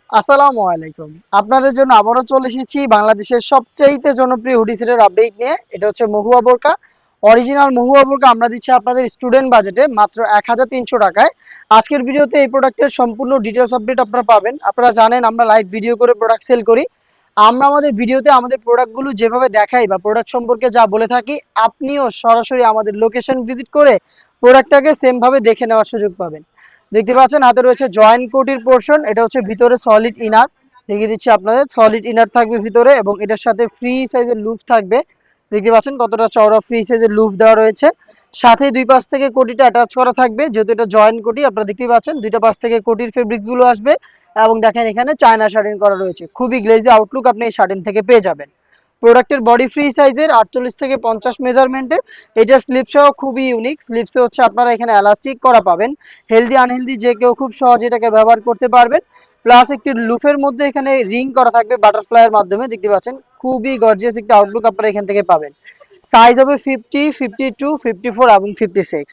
আসসালামু আলাইকুম। আপনাদের জন্য আবারও চলে এসেছি বাংলাদেশের সবচাইতে জনপ্রিয় হুডি সেটের আপডেট নিয়ে। এটা হচ্ছে মহুয়া বোরকা। অরিজিনাল মহুয়া বোরকা আমরা দিচ্ছি আপনাদের স্টুডেন্ট বাজেটে মাত্র ১৩০০ টাকায়। আজকের ভিডিওতে এই প্রোডাক্টের সম্পূর্ণ ডিটেইলস আপডেট আপনারা পাবেন। আপনারা জানেন আমরা লাইভ ভিডিও করে প্রোডাক্ট সেল করি। আমরা আমাদের ভিডিওতে আমাদের প্রোডাক্টগুলো যেভাবে দেখাই বা প্রোডাক্ট সম্পর্কে যা বলে থাকি, আপনিও সরাসরি আমাদের লোকেশন ভিজিট করে প্রোডাক্টটাকে সেম ভাবে দেখে নেওয়ার সুযোগ পাবেন। দেখতে পাচ্ছেন হাতে রয়েছে জয়েন্ট কোটির পোর্শন, এটা হচ্ছে ভিতরে সলিড ইনার। দেখিয়ে দিচ্ছি আপনাদের, সলিড ইনার থাকবে ভিতরে এবং এটার সাথে ফ্রি সাইজের লুপ থাকবে। দেখতে পাচ্ছেন কতটা চওড়া ফ্রি সাইজের লুপ দেওয়া রয়েছে। সাথে দুই পাশ থেকে কোটিটা অ্যাটাচ করা থাকবে, যেহেতু এটা জয়েন্ট কোটি আপনারা দেখতেই পাচ্ছেন দুইটা পাশ থেকে কোটির ফেব্রিক্স গুলো আসবে। এবং দেখেন এখানে চায়না শার্টিন করা রয়েছে, খুবই গ্লেজি আউটলুক আপনি এই শার্টিন থেকে পেয়ে যাবেন। প্রোডাক্টের বডি ফ্রি সাইজের ৪৮ থেকে ৫০ মেজারমেন্টের। এটার স্লিপসও খুবই ইউনিক। স্লিপসে হচ্ছে আপনারা এখানে এলাস্টিক করা পাবেন। হেলদি আনহেলদি যে কেউ খুব সহজে এটাকে ব্যবহার করতে পারবেন। প্লাস একটি লুফের মধ্যে এখানে রিং করা থাকবে বাটারফ্লাইয়ের মাধ্যমে। দেখতে পাচ্ছেন খুবই গর্জিয়াস একটা আউটলুক আপনারা এখান থেকে পাবেন। সাইজ হবে 50, 52, 54 এবং 56।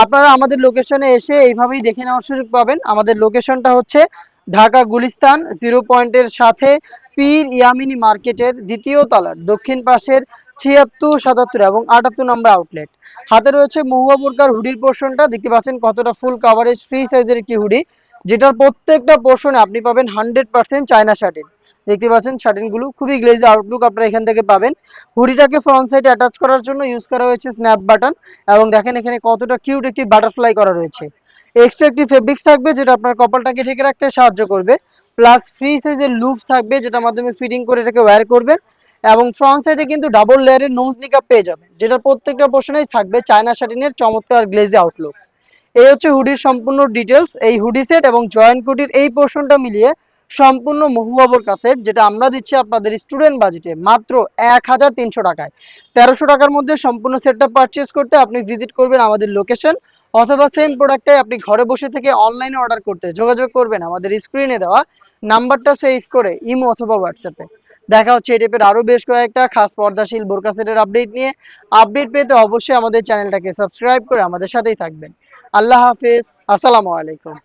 আপনারা আমাদের লোকেশনে এসে এইভাবেই দেখে নেওয়ার সুযোগ পাবেন। আমাদের লোকেশনটা হচ্ছে ঢাকা গুলিস্তান 0 পয়েন্টের সাথে পীর ইয়ামিনী মার্কেটের দ্বিতীয় তলার দক্ষিণ পাশের ৭৬, ৭৭ এবং ৭৮ নম্বর আউটলেট। হাতে রয়েছে মহুয়া বোরকার হুডির পোর্শনটা। দেখতে পাচ্ছেন কতটা ফুল কাভারেজ ফ্রি সাইজের একটি হুডি, যেটার প্রত্যেকটা পোর্শনে আপনি পাবেন 100% চায়না শার্টিন। দেখতে পাচ্ছেন শার্টিন গুলো খুবই গ্লেজি আউটলুক আপনারা এখান থেকে পাবেন। হুডিটাকে ফ্রন্ট সাইডে অ্যাটাচ করার জন্য ইউজ করা হয়েছে স্ন্যাপ বাটন। এবং দেখেন এখানে কতটা কিউট একটি বাটারফ্লাই করা রয়েছে। এক্সট্রা একটি ফেব্রিক্স থাকবে যেটা আপনার কপালটাকে ঢেকে রাখতে সাহায্য করবে। প্লাস ফ্রি সাইজের লুপ থাকবে যেটার মাধ্যমে ফিটিং করে এটাকে ওয়্যার করবেন। এবং ফ্রন্ট সাইডে কিন্তু ডাবল লেয়ারের নোজ নিকাপ পেয়ে যাবেন, যেটার প্রত্যেকটা পোর্শনেই থাকবে চায়না শাটিনের চমৎকার গ্লেজি আউটলুক। এই হচ্ছে হুডির সম্পূর্ণ ডিটেলস। এই হুডি সেট এবং জয়েন্ট কোটির এই পোর্শনটা মিলিয়ে সম্পূর্ণ মহুয়া বোরকা সেট, যেটা আমরা দিচ্ছি আপনাদের স্টুডেন্ট বাজেটে মাত্র ১৩০০ টাকায়। ১৩০০ টাকার মধ্যে সম্পূর্ণ সেটটা পারচেজ করতে আপনি ভিজিট করবেন আমাদের লোকেশন, অথবা সেম প্রোডাক্টটাই আপনি ঘরে বসে থেকে অনলাইনে অর্ডার করতে যোগাযোগ করবেন আমাদের স্ক্রিনে দেওয়া নাম্বারটা সেভ করে ইমো অথবা হোয়াটসঅ্যাপে। দেখা হচ্ছে এই টাইপের আরো বেশ কয়েকটা খাস পর্দাশীল বোরকা সেটের আপডেট নিয়ে। আপডেট পেতে অবশ্যই আমাদের চ্যানেলটাকে সাবস্ক্রাইব করে আমাদের সাথেই থাকবেন। আল্লাহ হাফেজ। আসসালামু আলাইকুম।